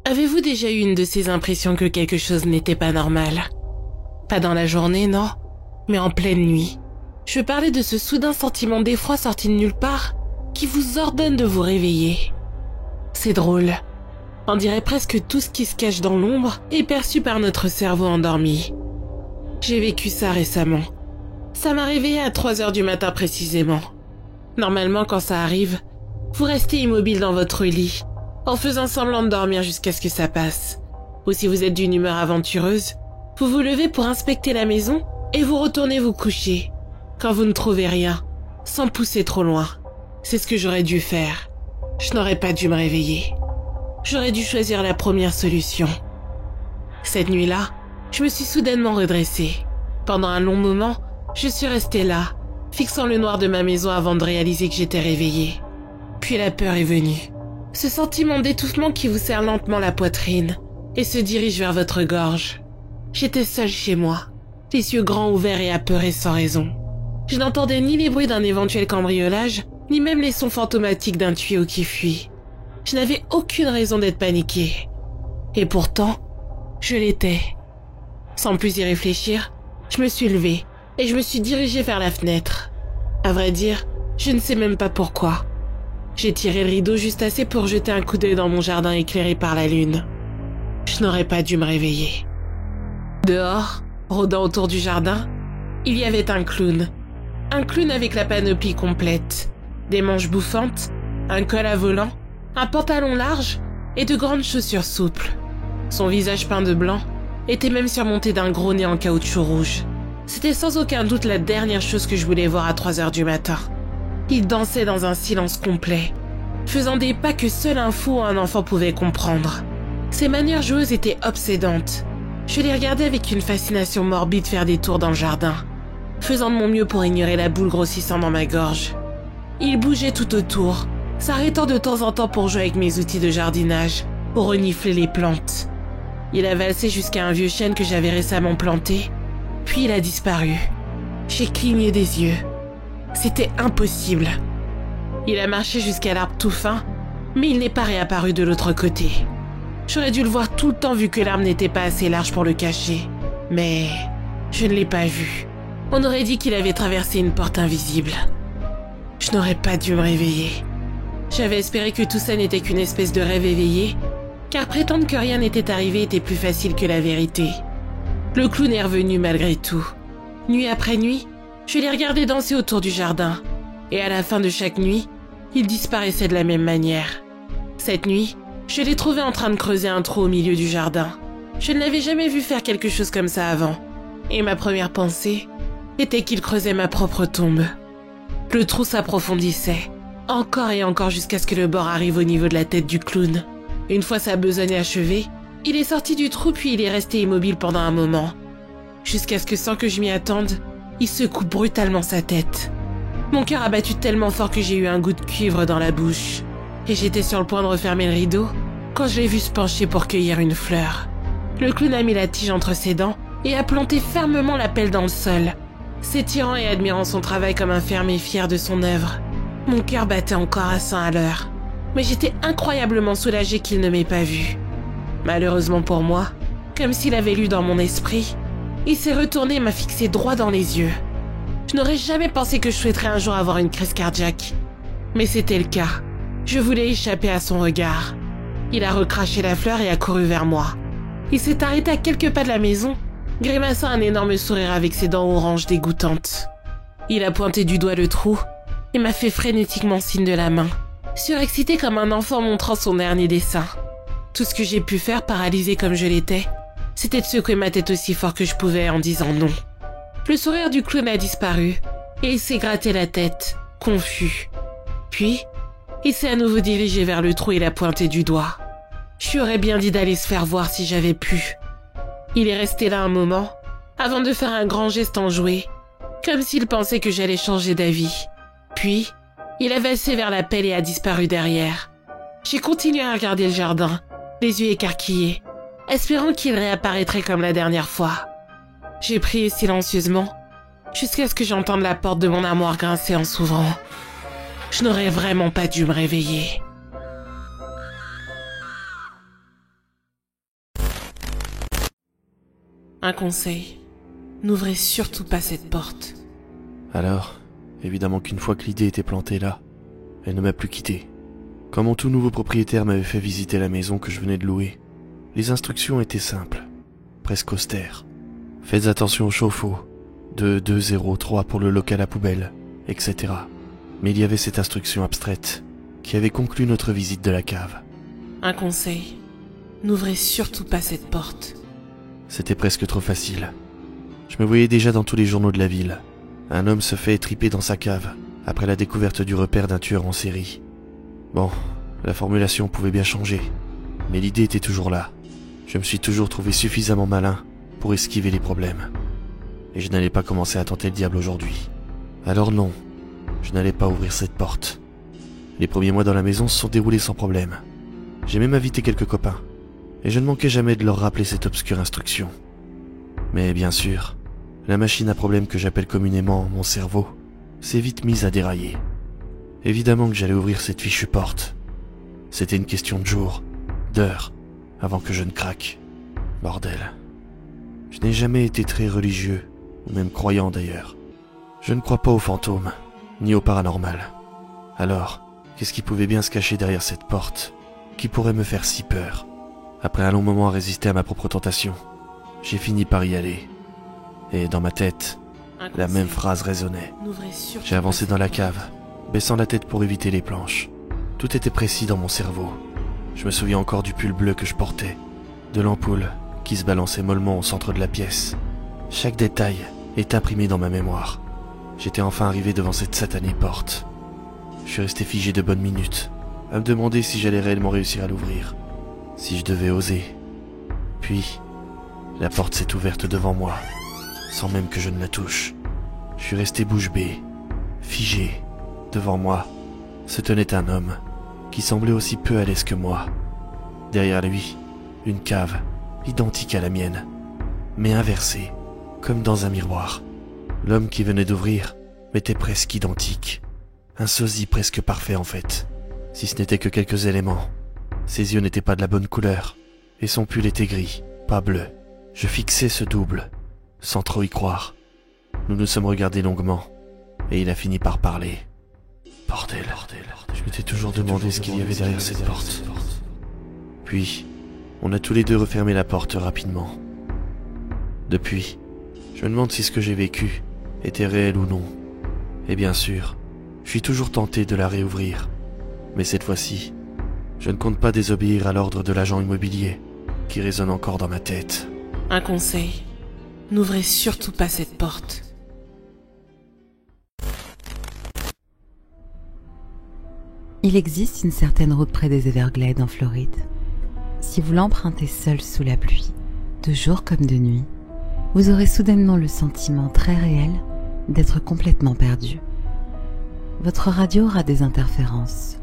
Avez-vous déjà eu une de ces impressions que quelque chose n'était pas normal? Pas dans la journée, non, mais en pleine nuit. Je parlais de ce soudain sentiment d'effroi sorti de nulle part qui vous ordonne de vous réveiller. C'est drôle. On dirait presque tout ce qui se cache dans l'ombre est perçu par notre cerveau endormi. J'ai vécu ça récemment. Ça m'a réveillé à 3 heures du matin précisément. Normalement, quand ça arrive, vous restez immobile dans votre lit, en faisant semblant de dormir jusqu'à ce que ça passe. Ou si vous êtes d'une humeur aventureuse, vous vous levez pour inspecter la maison et vous retournez vous coucher, quand vous ne trouvez rien, sans pousser trop loin. C'est ce que j'aurais dû faire. Je n'aurais pas dû me réveiller. J'aurais dû choisir la première solution. Cette nuit-là, je me suis soudainement redressée. Pendant un long moment, je suis restée là, fixant le noir de ma maison avant de réaliser que j'étais réveillée. Puis la peur est venue. Ce sentiment d'étouffement qui vous serre lentement la poitrine et se dirige vers votre gorge. J'étais seule chez moi, les yeux grands ouverts et apeurés sans raison. Je n'entendais ni les bruits d'un éventuel cambriolage, ni même les sons fantomatiques d'un tuyau qui fuit. Je n'avais aucune raison d'être paniquée. Et pourtant, je l'étais. Sans plus y réfléchir, je me suis levée et je me suis dirigée vers la fenêtre. À vrai dire, je ne sais même pas pourquoi. J'ai tiré le rideau juste assez pour jeter un coup d'œil dans mon jardin éclairé par la lune. Je n'aurais pas dû me réveiller. Dehors, rôdant autour du jardin, il y avait un clown. Un clown avec la panoplie complète. Des manches bouffantes, un col à volant, un pantalon large et de grandes chaussures souples. Son visage peint de blanc était même surmonté d'un gros nez en caoutchouc rouge. C'était sans aucun doute la dernière chose que je voulais voir à 3 heures du matin. Il dansait dans un silence complet, faisant des pas que seul un fou ou un enfant pouvait comprendre. Ses manières joueuses étaient obsédantes. Je les regardais avec une fascination morbide faire des tours dans le jardin, faisant de mon mieux pour ignorer la boule grossissant dans ma gorge. Il bougeait tout autour, s'arrêtant de temps en temps pour jouer avec mes outils de jardinage, pour renifler les plantes. Il a valsé jusqu'à un vieux chêne que j'avais récemment planté, puis il a disparu. J'ai cligné des yeux. C'était impossible. Il a marché jusqu'à l'arbre tout fin, mais il n'est pas réapparu de l'autre côté. J'aurais dû le voir tout le temps vu que l'arbre n'était pas assez large pour le cacher. Mais je ne l'ai pas vu. On aurait dit qu'il avait traversé une porte invisible. Je n'aurais pas dû me réveiller. J'avais espéré que tout ça n'était qu'une espèce de rêve éveillé, car prétendre que rien n'était arrivé était plus facile que la vérité. Le clown est revenu malgré tout. Nuit après nuit, je les regardais danser autour du jardin, et à la fin de chaque nuit, ils disparaissaient de la même manière. Cette nuit, je l'ai trouvé en train de creuser un trou au milieu du jardin. Je ne l'avais jamais vu faire quelque chose comme ça avant, et ma première pensée était qu'il creusait ma propre tombe. Le trou s'approfondissait, encore et encore jusqu'à ce que le bord arrive au niveau de la tête du clown. Une fois sa besogne achevée, il est sorti du trou puis il est resté immobile pendant un moment, jusqu'à ce que sans que je m'y attende, il secoue brutalement sa tête. Mon cœur a battu tellement fort que j'ai eu un goût de cuivre dans la bouche, et j'étais sur le point de refermer le rideau quand je l'ai vu se pencher pour cueillir une fleur. Le clown a mis la tige entre ses dents et a planté fermement la pelle dans le sol, s'étirant et admirant son travail comme un fermier fier de son œuvre. Mon cœur battait encore à 100 à l'heure, mais j'étais incroyablement soulagée qu'il ne m'ait pas vue. Malheureusement pour moi, comme s'il avait lu dans mon esprit, il s'est retourné et m'a fixé droit dans les yeux. Je n'aurais jamais pensé que je souhaiterais un jour avoir une crise cardiaque, mais c'était le cas. Je voulais échapper à son regard. Il a recraché la fleur et a couru vers moi. Il s'est arrêté à quelques pas de la maison, grimaçant un énorme sourire avec ses dents oranges dégoûtantes. Il a pointé du doigt le trou et m'a fait frénétiquement signe de la main, surexcité comme un enfant montrant son dernier dessin. Tout ce que j'ai pu faire, paralysé comme je l'étais, c'était de secouer ma tête aussi fort que je pouvais en disant non. Le sourire du clown a disparu et il s'est gratté la tête, confus. Puis, il s'est à nouveau dirigé vers le trou et l'a pointé du doigt. Je lui aurais bien dit d'aller se faire voir si j'avais pu. Il est resté là un moment, avant de faire un grand geste enjoué, comme s'il pensait que j'allais changer d'avis. Puis, il a valsé vers la pelle et a disparu derrière. J'ai continué à regarder le jardin, les yeux écarquillés, espérant qu'il réapparaîtrait comme la dernière fois. J'ai prié silencieusement, jusqu'à ce que j'entende la porte de mon armoire grincer en s'ouvrant. Je n'aurais vraiment pas dû me réveiller. Un conseil, n'ouvrez surtout pas cette porte. Alors, évidemment qu'une fois que l'idée était plantée là, elle ne m'a plus quitté. Quand mon tout nouveau propriétaire m'avait fait visiter la maison que je venais de louer, les instructions étaient simples, presque austères. Faites attention au chauffe-eau, de 203 pour le local à poubelle, etc. Mais il y avait cette instruction abstraite qui avait conclu notre visite de la cave. Un conseil, n'ouvrez surtout pas cette porte. C'était presque trop facile. Je me voyais déjà dans tous les journaux de la ville. Un homme se fait étriper dans sa cave, après la découverte du repère d'un tueur en série. Bon, la formulation pouvait bien changer, mais l'idée était toujours là. Je me suis toujours trouvé suffisamment malin pour esquiver les problèmes. Et je n'allais pas commencer à tenter le diable aujourd'hui. Alors non, je n'allais pas ouvrir cette porte. Les premiers mois dans la maison se sont déroulés sans problème. J'ai même invité quelques copains, et je ne manquais jamais de leur rappeler cette obscure instruction. Mais bien sûr, la machine à problème que j'appelle communément mon cerveau s'est vite mise à dérailler. Évidemment que j'allais ouvrir cette fichue porte. C'était une question de jours, d'heures, avant que je ne craque. Bordel. Je n'ai jamais été très religieux, ou même croyant d'ailleurs. Je ne crois pas aux fantômes, ni au paranormal. Alors, qu'est-ce qui pouvait bien se cacher derrière cette porte, qui pourrait me faire si peur? Après un long moment à résister à ma propre tentation, j'ai fini par y aller. Et dans ma tête, la même phrase résonnait. J'ai avancé dans la cave, baissant la tête pour éviter les planches. Tout était précis dans mon cerveau. Je me souviens encore du pull bleu que je portais, de l'ampoule qui se balançait mollement au centre de la pièce. Chaque détail est imprimé dans ma mémoire. J'étais enfin arrivé devant cette satanée porte. Je suis resté figé de bonnes minutes, à me demander si j'allais réellement réussir à l'ouvrir, si je devais oser. Puis, la porte s'est ouverte devant moi, sans même que je ne la touche. Je suis resté bouche bée, figé. Devant moi, se tenait un homme qui semblait aussi peu à l'aise que moi. Derrière lui, une cave, identique à la mienne, mais inversée, comme dans un miroir. L'homme qui venait d'ouvrir m'était presque identique. Un sosie presque parfait en fait, si ce n'était que quelques éléments. Ses yeux n'étaient pas de la bonne couleur, et son pull était gris, pas bleu. Je fixais ce double, sans trop y croire. Nous nous sommes regardés longuement, et il a fini par parler. Bordel, je m'étais toujours demandé ce qu'il y avait derrière cette porte. Puis, on a tous les deux refermé la porte rapidement. Depuis, je me demande si ce que j'ai vécu était réel ou non. Et bien sûr, je suis toujours tenté de la réouvrir. Mais cette fois-ci, je ne compte pas désobéir à l'ordre de l'agent immobilier qui résonne encore dans ma tête. Un conseil, n'ouvrez surtout pas cette porte. Il existe une certaine route près des Everglades en Floride. Si vous l'empruntez seul sous la pluie, de jour comme de nuit, vous aurez soudainement le sentiment très réel d'être complètement perdu. Votre radio aura des interférences,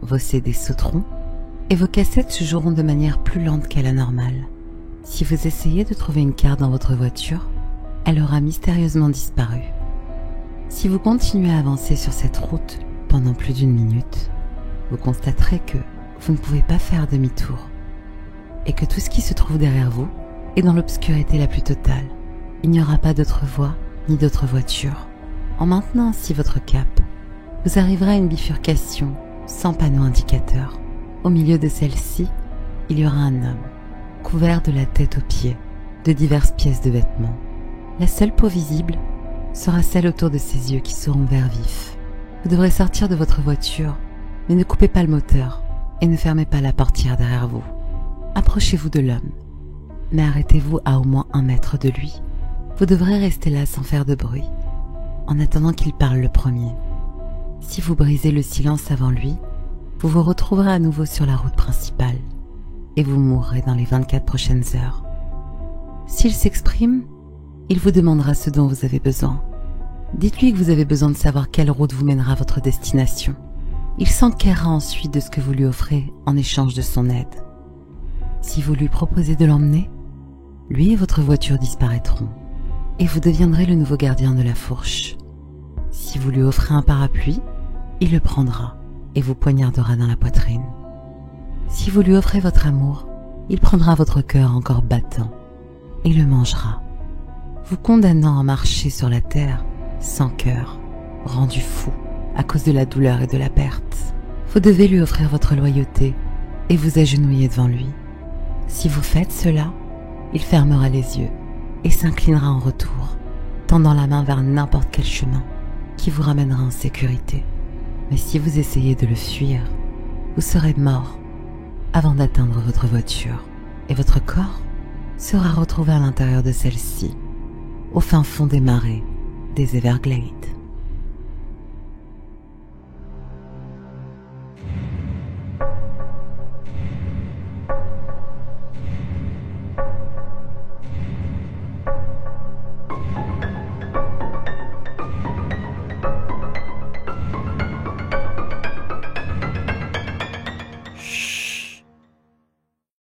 vos CD sauteront et vos cassettes joueront de manière plus lente qu'à la normale. Si vous essayez de trouver une carte dans votre voiture, elle aura mystérieusement disparu. Si vous continuez à avancer sur cette route pendant plus d'une minute, vous constaterez que vous ne pouvez pas faire demi-tour et que tout ce qui se trouve derrière vous est dans l'obscurité la plus totale. Il n'y aura pas d'autre voie ni d'autre voiture. En maintenant ainsi votre cap, vous arriverez à une bifurcation sans panneau indicateur. Au milieu de celle-ci, il y aura un homme, couvert de la tête aux pieds, de diverses pièces de vêtements. La seule peau visible sera celle autour de ses yeux qui seront vert vif. Vous devrez sortir de votre voiture, mais ne coupez pas le moteur et ne fermez pas la portière derrière vous. Approchez-vous de l'homme, mais arrêtez-vous à au moins 1 mètre de lui. Vous devrez rester là sans faire de bruit, en attendant qu'il parle le premier. Si vous brisez le silence avant lui, vous vous retrouverez à nouveau sur la route principale et vous mourrez dans les 24 prochaines heures. S'il s'exprime, il vous demandera ce dont vous avez besoin. Dites-lui que vous avez besoin de savoir quelle route vous mènera à votre destination. Il s'enquérera ensuite de ce que vous lui offrez en échange de son aide. Si vous lui proposez de l'emmener, lui et votre voiture disparaîtront et vous deviendrez le nouveau gardien de la fourche. Si vous lui offrez un parapluie, il le prendra et vous poignardera dans la poitrine. Si vous lui offrez votre amour, il prendra votre cœur encore battant et le mangera, vous condamnant à marcher sur la terre sans cœur, rendu fou à cause de la douleur et de la perte. Vous devez lui offrir votre loyauté et vous agenouiller devant lui. Si vous faites cela, il fermera les yeux et s'inclinera en retour, tendant la main vers n'importe quel chemin qui vous ramènera en sécurité. Mais si vous essayez de le fuir, vous serez mort avant d'atteindre votre voiture et votre corps sera retrouvé à l'intérieur de celle-ci, au fin fond des marais des Everglades.